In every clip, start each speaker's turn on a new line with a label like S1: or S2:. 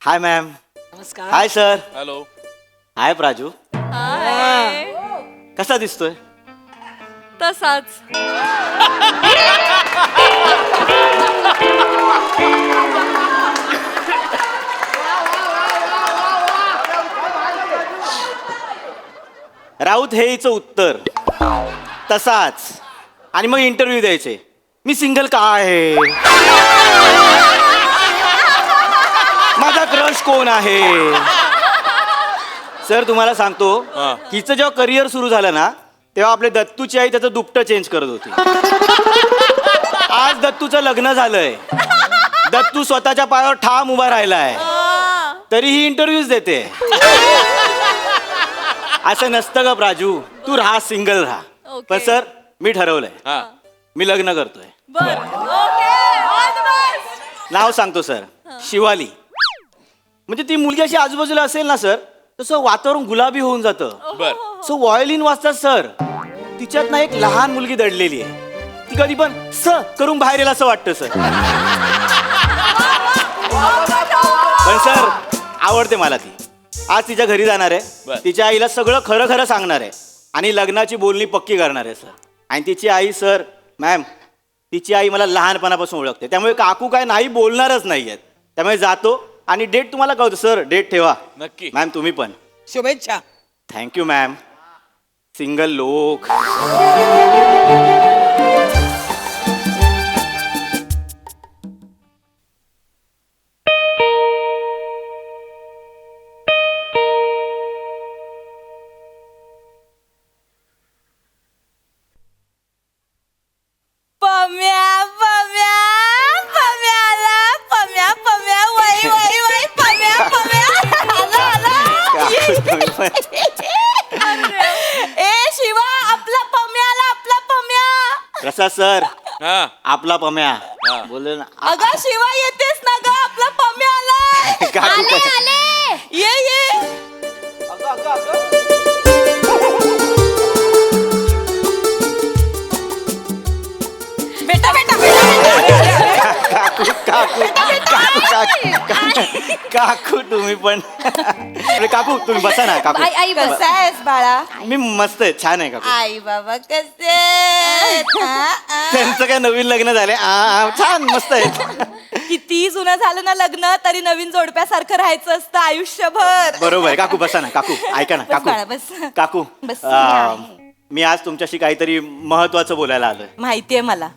S1: हाय ma'am.
S2: नमस्कार.
S1: Hi sir.
S3: Hello.
S1: हाय प्राजू. कसा दिसतोय?
S4: तसाच.
S1: राऊत हे हिचं उत्तर. तसाच. आणि मग इंटरव्ह्यू द्यायचे. मी सिंगल का आहे, माझा क्रश कोण आहे. सर तुम्हाला सांगतो,
S3: हा.
S1: हिचं जेव्हा करिअर सुरू झालं ना तेव्हा आपले दत्तूची आई त्याचं दुपटं चेंज करत होती. आज दत्तूचं लग्न झालंय. दत्तू स्वतःच्या पायावर ठाम उभा राहिलाय, तरीही इंटरव्ह्यूज देते. असं नसतं का प्राजू, तू राहा, सिंगल राहा.
S4: Okay.
S1: पण सर मी ठरवलंय,
S3: हा.
S1: मी लग्न करतोय.
S4: बर. ओके. All the best.
S1: नाव सांगतो सर, शिवाली. म्हणजे ती मुलगी अशी आजूबाजूला असेल ना सर, तसं वातावरण गुलाबी होऊन जातं.
S3: बर.
S1: सो व्हायोलिन वाजतात सर. तिच्यात ना एक लहान मुलगी दडलेली आहे. ती कधी पण स करून बाहेर येईल असं वाटतं सर. पण सर आवडते मला ती. आज तिच्या घरी जाणार आहे.
S3: बर.
S1: तिच्या आईला सगळं खरं खरं सांगणार आहे आणि लग्नाची बोलणी पक्की करणार आहे सर. आणि तिची आई सर, मॅम, तिची आई मला लहानपणापासून ओळखते, त्यामुळे काकू काय नाही बोलणारच नाही आहेत. त्यामुळे जातो आणि डेट तुम्हाला कळतो सर. डेट ठेवा.
S3: नक्की.
S1: मॅम तुम्ही पण.
S2: शुभेच्छा.
S1: Thank you ma'am. सिंगल लोक.
S4: पम्या पम्या पम्याला पम्या पम्या वई वई वई पम्या पम्या आला आला.
S1: काकू तुम्ही पण.
S4: ए शिवा, आपला पम्याला, आपला पम्या.
S1: कसा सर
S3: हा.
S1: आपला पम्या
S3: हा.
S1: बोलले ना.
S4: अगं शिवा येतेस ना ग, आपला पम्या आलाय.
S1: काकू काय.
S4: ये ये. बेटा बेटा
S1: काकू काकू काकू काकू तुम्ही पण. अरे काकू तुम्ही बसा ना. काकू
S4: आई कसा आहेस बाळा?
S1: मी मस्त आहे, छान आहे काकू.
S4: आई बाबा कसे आहेत?
S1: त्यांचं काय नवीन लग्न झाले. छान मस्त आहे.
S4: किती जुनं झालं ना लग्न, तरी नवीन जोडप्यासारखं राहायचं असतं आयुष्यभर.
S1: बरोबर आहे. काकू बसा ना. काकू ऐका ना.
S4: बस बाळा,
S1: काकू
S4: बस.
S1: काकू
S4: बस.
S1: मी आज तुमच्याशी काहीतरी महत्वाचं बोलायला आलोय.
S4: माहितीये मला.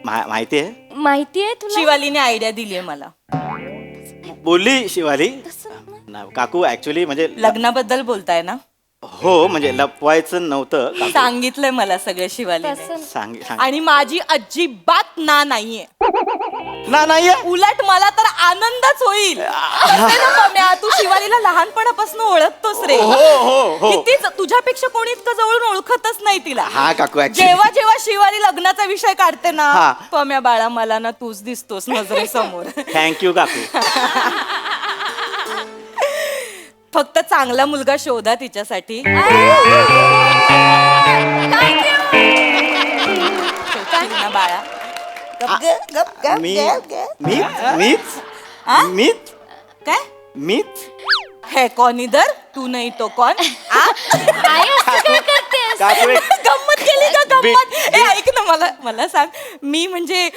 S1: माहिती आहे.
S5: माहितीये तुला?
S4: शिवालीने आयडिया दिलीये मला.
S1: बोलली शिवाली. काकू ऍक्च्युली म्हणजे
S4: लग्नाबद्दल बोलताय ना?
S1: हो म्हणजे लपवायचं नव्हतं काकू.
S4: सांगितलंय मला सगळं शिवालीने.
S1: सांग सांग.
S4: आणि माझी अजिबात ना नाहीये.
S1: नाहीये.
S4: उलट मला तर आनंदच होईल. असं ना पम्या, तू शिवालीला लहानपणापासून ओळखतोस रे.
S1: हो हो हो.
S4: कितीच तुझ्यापेक्षा कोणी इतकं जवळून ओळखतच नाही तिला.
S1: हा काकू actually.
S4: जेव्हा जेव्हा शिवाली लग्नाचा विषय काढते ना,
S1: हा.
S4: पम्या बाळा मला ना तूच दिसतोस नजरेसमोर.
S1: थँक्यू काकू.
S4: फक्त चांगला मुलगा शोधा तिच्यासाठी. शोधशील ना बाळा?
S1: मी मीच
S4: आ?
S1: मीच
S4: काय
S1: मीच
S4: है कौन इधर? तू नाही तो कौन? आ?
S1: काकू एक
S4: गंमत केली का गंमत?
S1: बी-
S4: ए ऐक ना, मला सांग, मी म्हणजे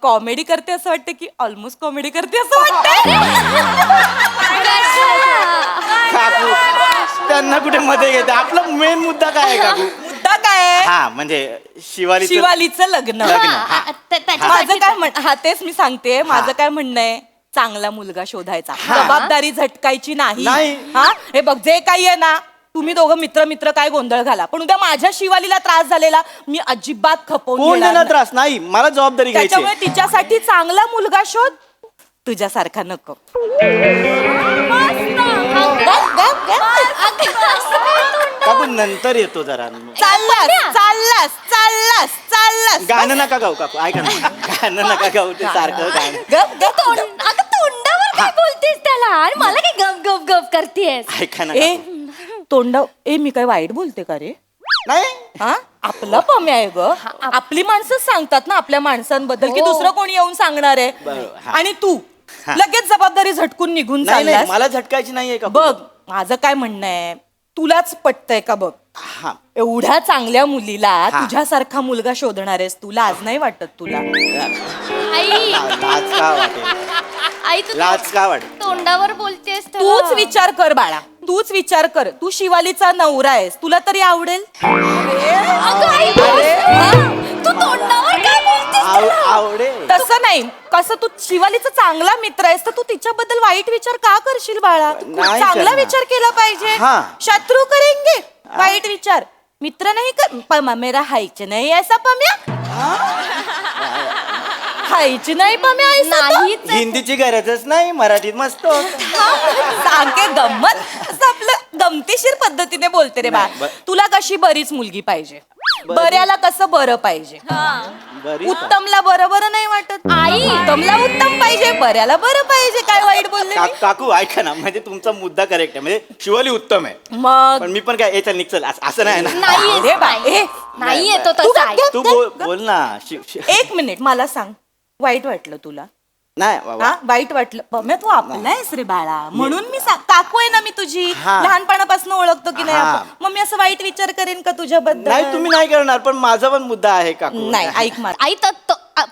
S4: कॉमेडी करते असं वाटतं की ऑलमोस्ट कॉमेडी करते असं वाटतं?
S1: काकू त्यांना कुठे मध्ये घेते. आपला मेन मुद्दा काय आहे काकू?
S4: मुद्दा काय आहे?
S1: हा म्हणजे शिवालीचं
S4: शिवालीचं लग्न.
S1: लग्न. हा.
S4: माझं काय हा तेच मी सांगते. माझं काय म्हणणं आहे, चांगला मुलगा शोधायचा, जबाबदारी झटकायची नाही.
S1: नाही.
S4: हा हे बघ, जे काही आहे ना, तुम्ही दोघं मित्र मित्र काय गोंधळ घाला, पण उद्या माझ्या शिवालीला त्रास झालेला मी अजिबात खपवून
S1: कोण
S4: घेणार
S1: देणार
S4: नाही.
S1: त्रास? नाही मला जबाबदारी घ्यायची
S4: त्याच्यामुळे
S1: आहे.
S4: तिच्यासाठी चांगला मुलगा शोध, तुझ्यासारखा नको.
S1: काकू नंतर येतो जरा.
S4: चाललास.
S1: गाणं नका गाऊ काकू. ऐका ना. गाणं नका गाऊ. ते सारखं गाणं.
S5: अगं तोंडावर काय बोलतेस त्याला आणि मला काय गप गप गप करतेस?
S1: ऐका ना
S4: ए
S1: काकू.
S4: तोंडा ए मी काय वाईट बोलते का रे?
S1: नाही
S4: हा आपला पम्या आहे ग. आपली माणसं सांगतात ना आपल्या माणसांबद्दल, की
S5: हो.
S4: दुसरं कोणी येऊन सांगणार आहे.
S1: बरोबर, हा.
S4: आणि तू लगेच जबाबदारी झटकून निघून
S1: नाही नाही,
S4: चाललास.
S1: मला झटकायची नाहीये का
S4: बघ माझं काय म्हणणं आहे, तुलाच पटतंय का बघ?
S1: हा
S4: एवढ्या चांगल्या मुलीला
S1: हा.
S4: तुझ्यासारखा मुलगा शोधणार आहेस, तुला आज नाही वाटत तुला?
S5: आई
S1: लाज का वाटेल,
S5: आई तू
S1: लाज का वाटेल?
S5: तोंडावर बोलतेस
S4: तूच विचार कर बाळा, तूच विचार कर. तू शिवालीचा नवरा आहेस, तुला तरी आवडेल?
S5: अगं आई तू तोंडावर काय बोलतेस
S1: आवडेल
S4: तसं नाही, कसं तू शिवालीचा चांगला मित्र आहेस तर तू तिच्याबद्दल वाईट विचार का करशील बाळा? तू
S1: नाही
S4: चांगला
S1: करणार.
S4: विचार केला पाहिजे.
S1: हा.
S4: शत्रू करेंगे वाईट विचार, मित्र नाही कर. पमा मेरा हाईच नाही ऐसा पम्या, हाईच नाही पम्या ऐसा तो.
S5: नाहीच
S1: हिंदीची गरजच नाही, मराठीत मस्त होतं.
S4: सांगे गंमत असं आपलं गमतीशीर पद्धतीने बोलते रे बा.
S1: नाही,
S4: तुला कशी बरीच मुलगी पाहिजे, बऱ्याला कसं बरं पाहिजे.
S1: बरी
S4: उत्तमला बरं बरं नाही वाटत.
S5: आई.
S4: उत्तमला उत्तम पाहिजे, बऱ्याला बरं पाहिजे. काय वाईट बोलले मी?
S1: काकू ऐका ना, म्हणजे तुमचा मुद्दा करेक्ट आहे, म्हणजे शिवाली उत्तम आहे,
S4: मग
S1: पण मी पण काय याचा निघचल असं नाही ना.
S5: नाही
S4: अरे बा, ए,
S5: नाही येतो
S4: तू
S5: तसा
S4: गप, गप,
S1: तू
S4: गप.
S1: बोल ना
S4: एक मिनिट मला सांग, वाईट वाटलं तुला?
S1: नाही बाबा.
S4: हा वाईट वाटलं? पम्या तू आपला आहेस रे बाळा, म्हणून मी काकू आहे ना मी तुझी,
S1: हा.
S4: लहानपणापासून ओळखतो की नाही
S1: हा.
S4: आपण. मग मी असं वाईट विचार करेन का तुझ्याबद्दल?
S1: नाही तुम्ही नाही करणार, पण माझा पण मुद्दा आहे काकू.
S4: नाही, ऐक मला.
S5: आई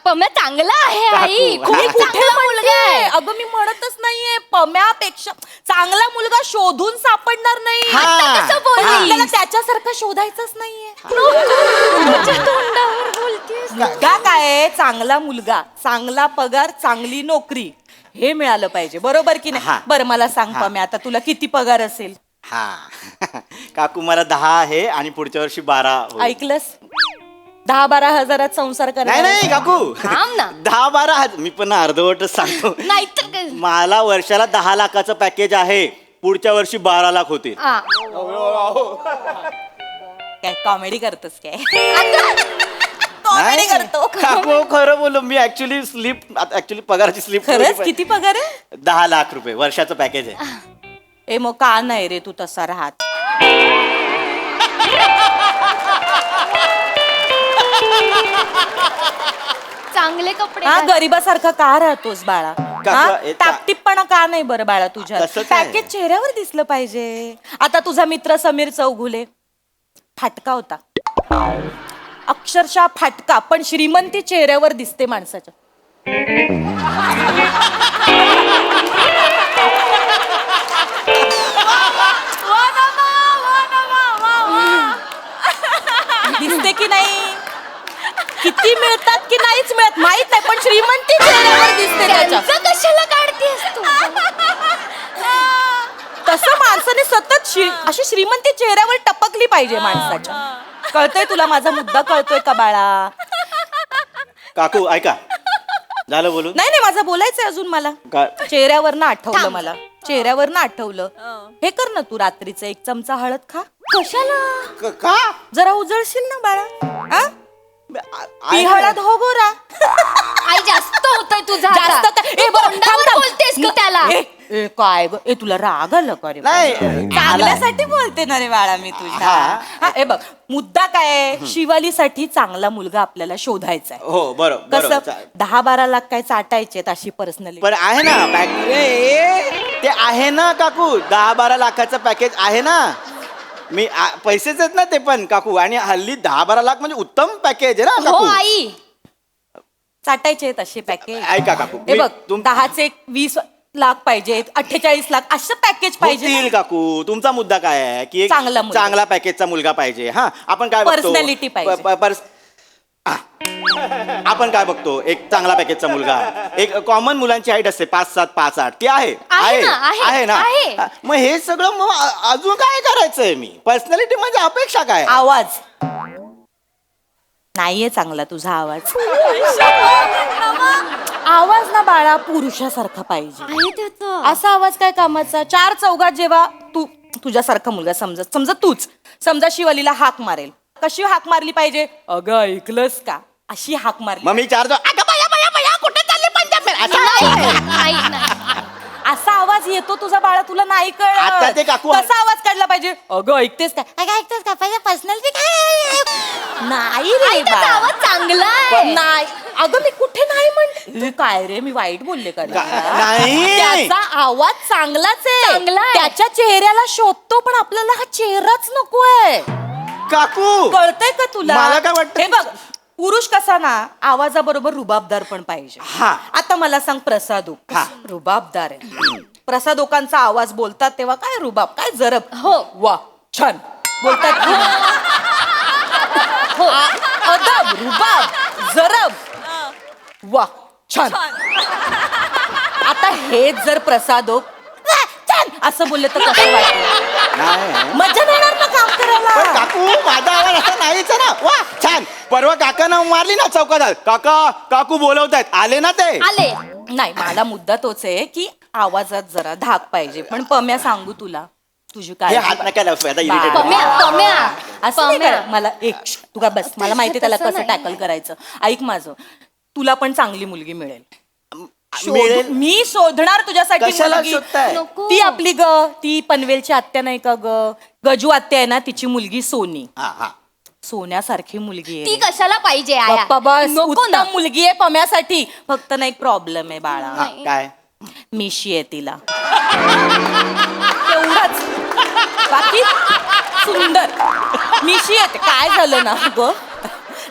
S5: पम्या चांगला आहे आई
S1: काकू,
S5: खूप
S1: मी
S4: कुठे
S5: चांगला मुलगा
S4: म्हणते?
S5: आहे.
S4: अगं मी म्हणतच नाहीये, पम्यापेक्षा चांगला मुलगा शोधून सापडणार नाही.
S1: हा.
S5: आता कसं बोललीस?
S4: आपल्याला त्याच्यासारखं शोधायचंच नाहीये.
S5: तुझ्या तोंडावर बोलतेस
S4: मुलगा काय आहे? चांगला मुलगा, चांगला पगार, चांगली नोकरी, हे मिळालं पाहिजे, बरोबर की
S1: हा.
S4: नाही? बरं मला सांग
S1: हा.
S4: पम्या, आता तुला किती पगार असेल?
S1: हा काकू मला 10 आहे आणि पुढच्या वर्षी 12 होईल.
S4: ऐकलंस? 10-12 हजारात संसार
S1: नाही
S4: करणार?
S1: नाही काकू,
S5: थांब ना.
S1: 10-12 हजार मी पण ना अर्धवटच सांगतो.
S5: नाहीतर काय?
S1: मला वर्षाला 10 लाखाचं पॅकेज आहे, पुढच्या वर्षी 12 लाख होतील.
S5: हा.
S4: काय कॉमेडी करतोस काय?
S1: नाही,
S4: कॉमेडी करतो.
S1: काकू खरं बोललो मी, ऍक्च्युली पगाराची स्लिप
S4: खरंच किती पगार आहे?
S1: 10 लाख रुपये वर्षाचं पॅकेज आहे.
S4: ए मग का नाही रे तू तसा राहत?
S5: चांगले कपडे
S4: हा
S5: घाल.
S4: गरीबासारखा का राहतोस बाळा?
S1: काका, हे
S4: टापटिपपणा का नाही बरं बाळा तुझ्या?
S1: तसंच आहे.
S4: पॅकेज चेहऱ्यावर दिसलं पाहिजे. आता तुझा मित्र समीर चौगुले फाटका होता, अक्षरशः फाटका, पण श्रीमंती चेहऱ्यावर दिसते माणसाच्या. दिसते की नाही? किती मिळतात की नाहीच मिळत माहित नाही, पण श्रीमंती चेहऱ्यावर दिसते त्याच्या.
S5: त्यांचं कशाला काढतेस तू
S4: तसं माणसाने सतत अशी श्रीमंती चेहऱ्यावर टपकली पाहिजे माणसाच्या. कळतोय तुला माझा मुद्दा? कळतोय का बाळा?
S1: काकू ऐका, झालं बोलून?
S4: नाही नाही, माझं बोलायचंय अजून मला. चेहऱ्यावरनं आठवलं मला, चेहऱ्यावरनं आठवलं. हे कर ना तू, रात्रीचं 1 चमचा हळद खा.
S5: कशाला?
S1: का
S4: जरा उजळशील ना बाळा. हा? ती
S1: ऐक ना.
S4: हळद हो गोरा.
S5: आई जास्त होतोय तुझा
S4: जास्त
S5: आता.
S4: काय-
S5: तू
S4: ए, बरं, थांब,
S5: तोंडावर
S4: थांब.
S5: बोलतेस का त्याला?
S4: ए, काय ग? ए तुला राग आलं का रे?
S1: नाही.
S4: चांगल्यासाठी बोलते ना रे बाळा मी तुझ्या.
S1: हा.
S4: हा, ए बघ मुद्दा काय आहे? शिवालीसाठी चांगला मुलगा आपल्याला शोधायचा आहे.
S1: हो बरोबर
S4: कसं
S1: बरोबर.
S4: 10-12 लाख काय चाटायचे अशी पर्सनली?
S1: पण आहे ना ते आहे ना काकू, 10-12 लाखाचं पॅकेज आहे ना. मी पैसेच आहेत ना ते पण काकू, आणि हल्ली 10-12 लाख म्हणजे उत्तम पॅकेज आहे ना
S5: हो
S1: काकू.
S5: आई
S4: चाटायचे असे पॅकेज?
S1: ऐका काकू,
S4: हे बघ
S1: तुम
S4: 10चे 20 लाख पाहिजे, 48 लाख असं पॅकेज पाहिजे ना.
S1: होतील काकू. तुमचा मुद्दा काय आहे की एक
S4: चांगला मुलगा.
S1: चांगला पॅकेजचा मुलगा पाहिजे. हा आपण काय बघतो?
S4: Personality पाहिजे.
S1: आपण काय बघतो? एक चांगला पॅकेजचा मुलगा, एक कॉमन मुलांची हाईट असते 5'7", 5'8", ती आहे
S5: आहे ना.
S1: हा, मग हे सगळं मग अजून काय करायचंय? मी पर्सनॅलिटी म्हणजे अपेक्षा काय?
S4: आवाज नाहीये चांगला तुझा आवाज. आवाज ना बाळा पुरुषासारखा पाहिजे.
S5: आहे त्याचं.
S4: असा आवाज काय कामाचा? 4 चौघात जेव्हा तू तुझ्यासारखा मुलगा समजा तूच समजा शिवालीला हाक मारेल, कशी हाक मारली पाहिजे? अगं ऐकलंस का? अशी हाक मारली.
S1: मग मी 4 अगं बया बया बया कुठे चालली पंजाब?
S5: नाही, नाही, नाही.
S4: असा आवाज येतो तुझा बाळा, तुला नाही
S1: आता ते
S4: कळत
S1: काकू-
S4: कसा आवाज काढला पाहिजे? अगं ऐकतेस काय? अगं ऐकतेस का? पाहिजे पर्सनॅलिटी काय? नाही रे
S5: आई, त्याचा
S4: बाळा.
S5: आवाज चांगला आहे.
S4: नाही अगं मी कुठे नाही म्हणते. काय रे मी वाईट बोलले का रे?
S1: नाही.
S4: त्याचा आवाज चांगलाच आहे.
S5: चांगला आहे.
S4: त्याच्या चेहऱ्याला शोभतो, पण आपल्याला हा चेहराच नकोय.
S1: काकू
S4: कळतंय का तुला?
S1: मला काय वाटतं-
S4: हे बघ, पुरुष कसा ना आवाजाबरोबर रुबाबदार पण पाहिजे.
S1: हा.
S4: आता मला सांग, प्रसादो
S1: हा.
S4: रुबाबदार आहे. प्रसादोकांचा आवाज बोलतात तेव्हा काय रुबाब, काय जरब.
S5: हो.
S4: वा छान बोलतात की नाही?
S5: हो.
S4: अदब, रुबाब, जरब, वा छान. आता हेच जर प्रसादोक वा, छान असं बोलले तर कसं वाटेल?
S1: नाही
S4: मजा नाही येणार ना काम
S1: पण
S4: करायला.
S1: काकू माझा आवाज असा नाहीच आहे ना. वा छान. परवा काकांना मारली ना चौकात, काका काकू बोलवतायत, आले ना ते.
S5: आले.
S4: नाही, मला मुद्दा तोच आहे की आवाजात जरा धाक पाहिजे. पण पम्या सांगू तुला, तुझी
S1: हे
S4: काय
S1: हात नका लावू, आता irritate
S4: बा-
S1: होतो.
S5: पम्या
S4: असं नाही करा. मला एक तू का बस, मला माहिती त्याला
S5: तसं
S4: कसं
S5: नाही.
S4: टॅकल करायचं. ऐक माझं, तुला पण चांगली मुलगी मिळेल.
S1: मिळेल.
S4: मी शोधणार तुझ्यासाठी
S1: कशाला
S4: मुलगी.
S1: शोधताय?
S5: नको.
S4: ती आपली ती पनवेलची आत्या नाही का ग, गजू आत्या आहे ना, तिची मुलगी सोनी.
S1: हा, हा.
S4: सोन्यासारखी मुलगी
S5: ती
S4: आहे.
S5: कशाला पाहिजे आया?
S4: बाप्पा बस,
S5: नको ना.
S4: उत्तम मुलगी आहे पम्यासाठी. फक्त ना एक प्रॉब्लेम आहे बाळा,
S1: हा, काय
S4: मिशी आहे तिला. तेवढंच, बाकी सुंदर मिशी येते. काय झालं ना ग,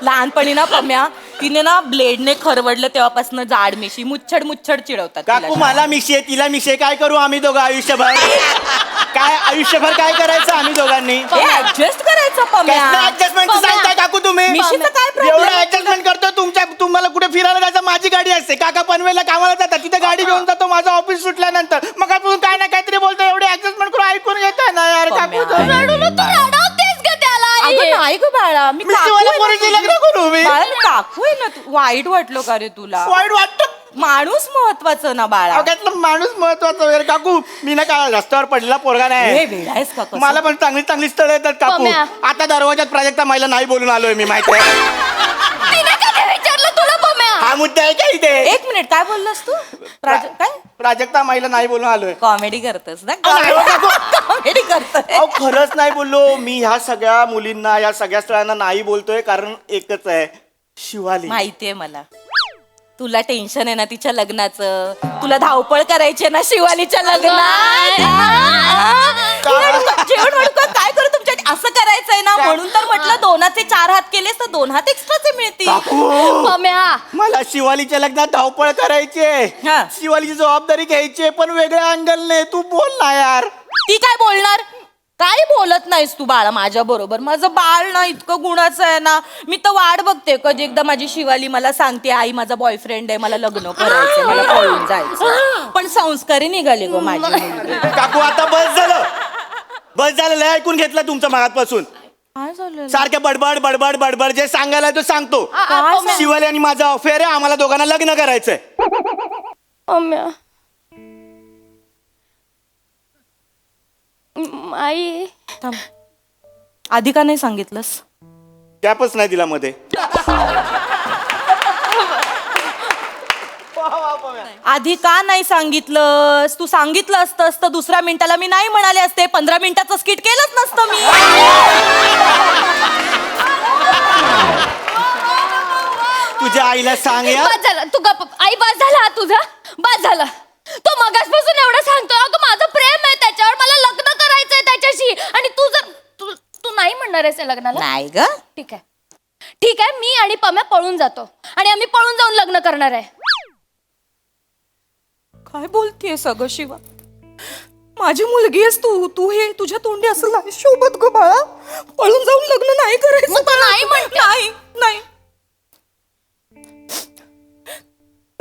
S4: लहानपणी ना पम्या तिने ना ब्लेडने खरवडलं तेव्हापासून जाड मिशी, मुच्छड मुच्छड चिडवतात तिला.
S1: काकू मला मिशी आहे, तिला मिशी आहे. काय करू आम्ही दोघं आयुष्यभर? काय आयुष्यभर काय करायचं आम्ही दोघांनी?
S4: ऍडजस्ट करायचं पम्या.
S1: ऍडजस्टमेंट सांगताय काकू तुम्ही?
S4: मिशीचं काय
S1: एवढं
S4: प्रॉब्लेम?
S1: ऍडजस्टमेंट करतो. तुम्हाला कुठे फिरायला जायचं, माझी गाडी असते. काका पनवेलला कामाला जातात, तिथे गाडी घेऊन जातो माझं ऑफिस सुटल्यानंतर. मग आपण काय ना काहीतरी बोलतो, एवढे ऍडजस्टमेंट करून ऐकून घेताय ना यार काकू.
S4: पम्या.
S5: रडू नको, तू रडवतेस ग त्याला आई.
S4: अगं नाही ग बाळा, मी काकू
S1: मिशीवाल्या
S4: आहे ना
S1: पोरीची
S4: तुझी.
S1: लग्न करू मी?
S4: बाळा, मी काकू आहे ना तू. वाईट वाटलो का रे तुला?
S1: वाईट वाटतं.
S4: माणूस महत्वाचं ना बाळा.
S1: अवघ्यातलं माणूस महत्वाचा वगैरे. काकू मी ना काय रस्त्यावर पडलेला पोरगा
S4: हे
S1: नाही.
S4: वेडा आहेस का कसं?
S1: मला पण चांगली चांगली स्थळं येतात काकू.
S5: पम्या.
S1: आता दरवाजात प्राजक्ता माईला नाही बोलून आलोय मी, माहिती आहे.
S5: तिने कधी विचारलं तुला पम्या?
S1: हा मुद्दा आहे का इथे?
S4: एक मिनिट, काय बोललास तू? काय
S1: प्राजक्ता माईला नाही बोलून आलोय.
S4: कॉमेडी करतोस ना?
S1: नाही हो काकू.
S4: कॉमेडी करतोय.
S1: अहो खरंच नाही बोललो मी. ह्या सगळ्या मुलींना, या सगळ्या स्थळांना नाही बोलतोय कारण एकच आहे, शिवाली.
S4: माहितीये मला, तुला टेन्शन आहे ना तिच्या लग्नाचं. तुला धावपळ करायची आहे ना शिवालीच्या लग्नात. जेवण वाढू का? काय करू तुमच्या? असं करायचंय ना, म्हणून तर म्हटलं दोनाचे 4 हात केलेस तर 2 हात एक्स्ट्राचे मिळतील.
S1: काकू
S5: पम्या
S1: मला शिवालीच्या लग्नात धावपळ करायची आहे.
S4: हा.
S1: शिवालीची जबाबदारी घ्यायची आहे, पण वेगळ्या अँगलने. तू बोल ना यार.
S4: ती काय बोलणार? काय बोलत नाहीस तू बाळा माझ्या बरोबर. माझं बाळ ना इतकं गुणाचं आहे ना, मी तर वाट बघते कधी एकदा माझी शिवाली मला सांगते, आई माझा बॉयफ्रेंड आहे, मला लग्न करायचं, मला पळून जायचं. पण संस्कारी निघाले गो माझी मुलगी.
S1: काकू आता बस झालं, बस झालं. लय ऐकून घेतलं तुमचं मागातपासून.
S4: काय झालं?
S1: सारखं बडबड बडबड बडबड. जे सांगायला तो सांगतो.
S4: काय
S1: शिवाली आणि माझा अफेअर आहे, आम्हाला दोघांना लग्न करायचंय.
S5: पम्या आई
S4: थांब. आधी का नाही सांगितलंस?
S1: गॅपच नाही दिला मध्ये.
S4: आधी का नाही सांगितलंस? तू सांगितलं असतंस तर दुसऱ्या मिनिटाला मी नाही म्हणाले असते. 15 मिनिटाचं स्किट केलंच नसतं मी.
S1: तुझ्या आईला सांग या.
S5: बस झालं तू गप्प. आई बस झाला तुझा, बस झालं. तो मगासपासून एवढं सांगतोय, अगं माझं प्रेम आहे त्याच्यावर, मला लग्न करायचंय त्याच्याशी. आणि तू जर तू नाही म्हणणार आहेस या लग्नाला?
S4: नाही ग.
S5: ठीक आहे, ठीक आहे. मी आणि पम्या पळून जातो आणि आम्ही पळून जाऊन लग्न करणार आहे.
S4: काय बोलतेय सगळं शिवा? माझी मुलगी आहेस तू. तू हे तुझ्या तोंडी असं नाही शोभत ग बाळा. पळून जाऊन लग्न नाही करायचं.
S5: मग तू नाही म्हणते?
S4: नाही नाही.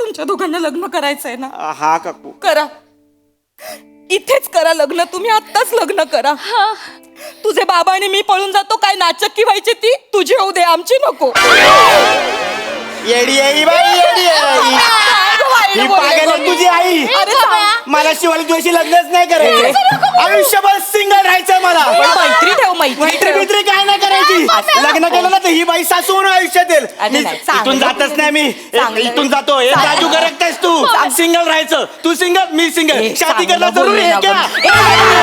S4: तुमच्या दोघांना लग्न करायचंय ना?
S1: हा काकू.
S4: करा, इथेच करा लग्न. तुम्ही आत्ताच लग्न करा. तुझे बाबा आणि मी पळून जातो. काय नाचक्की व्हायची ती तुझी होऊ दे, आमची नको.
S1: येडी आई बाई, येडी आई. ही पागल आहे तुझी आई.
S4: अरे थांब.
S1: मला शिवाली तुझ्याशी लग्नच नाही करायचं. आयुष्यभर सिंगल राहायचंय मला.
S4: मैत्री ठेव, मैत्री
S1: मैत्री
S4: ठेव.
S1: बित्री काय नाही करायची. लग्न केलं ना तर ही बाई सासू म्हणून आयुष्यात येईल
S4: अरे
S1: मी
S4: नाही,
S1: इथून
S4: चांगलं.
S1: जातच नाही मी
S4: चांगलं.
S1: इथून जातो हे
S4: चांगलं.
S1: राजू गरकतेस तू सिंगल राहायचं तू सिंगल मी सिंगल शादी
S4: चांगलं
S1: करणं जरुरी
S4: बोलले
S1: आहे
S4: ना
S1: क्या
S4: बोल.